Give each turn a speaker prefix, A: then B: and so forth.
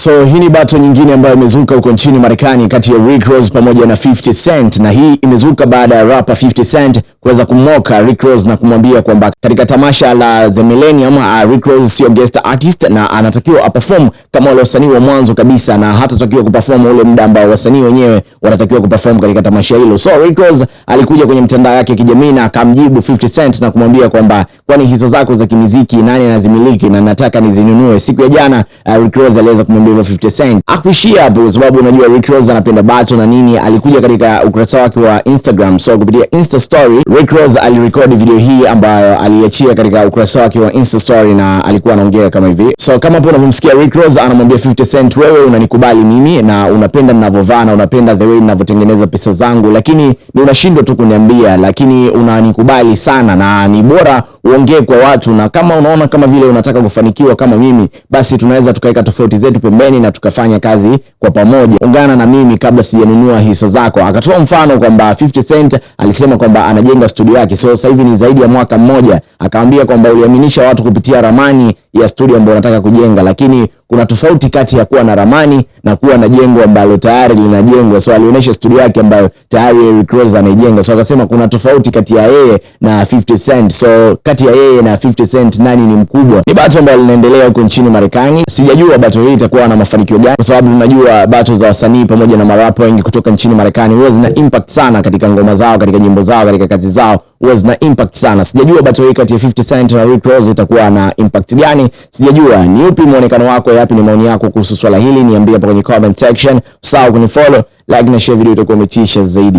A: So hii ni battle nyingine ambayo imezuka huko nchini Marekani kati ya Rick Ross pamoja na 50 Cent, na hii imezuka baada ya rapper 50 Cent kuweza kumoka Rick Ross na kumwambia kwamba katika tamasha la The Millennium Rick Ross sio guest artist na anatakiwa aperform kama wale wasanii wa mwanzo kabisa, na hatatakiwa kuperform ule muda ambao wasanii wenyewe wanatakiwa kuperform katika tamasha hilo. So Rick Ross alikuja kwenye mtandao yake ya kijamii na akamjibu 50 Cent na kumwambia kwamba kwani hisa zako za kimuziki nani anazimiliki na nataka nizinunue. Siku ya jana Rick Ross aliweza kumwambia 50 Cent. Akuishia hapo kwa sababu unajua Rick Ross anapenda battle na nini, alikuja katika ukurasa wake wa Instagram. So kupitia Insta story Rick Ross alirecord video hii ambayo aliachia katika ukurasa wake wa Insta story na alikuwa anaongea kama hivi. So kama hapo unavyomsikia Rick Ross anamwambia 50 Cent, wewe unanikubali mimi na unapenda ninavyovaa na unapenda the way ninavyotengeneza pesa zangu, lakini ni unashindwa tu kuniambia, lakini unanikubali sana na ni bora uongee kwa watu, na kama unaona kama vile unataka kufanikiwa kama mimi, basi tunaweza tukaweka tofauti zetu pembeni na tukafanya kazi kwa pamoja. Ungana na mimi kabla sijanunua hisa zako. Akatoa mfano kwamba 50 Cent alisema kwamba anajenga studio yake. So sasa hivi ni zaidi ya mwaka mmoja. Akamwambia kwamba uliaminisha watu kupitia ramani ya studio ambayo unataka kujenga, lakini kuna tofauti kati ya kuwa na ramani na kuwa na jengo ambalo tayari linajengwa. So alionyesha studio yake ambayo tayari Rick Ross anaijenga. So akasema kuna tofauti kati ya yeye na 50 Cent. So kati ya yeye na 50 Cent nani ni mkubwa? Ni battle ambayo linaendelea huko nchini Marekani. Sijajua battle hii itakuwa na mafanikio gani, kwa sababu tunajua battle za wasanii pamoja na marapa wengi kutoka nchini Marekani huwa zina impact sana katika ngoma zao, katika nyimbo zao, katika kazi zao, huwa zina impact sana. Sijajua battle hii kati ya 50 Cent na Rick Ross itakuwa na impact gani. Sijajua ni upi muonekano wako, yapi ni maoni yako kuhusu swala hili, niambie hapo kwenye comment section. Usahau kunifollow, like na share video, itakuwa umetisha zaidi.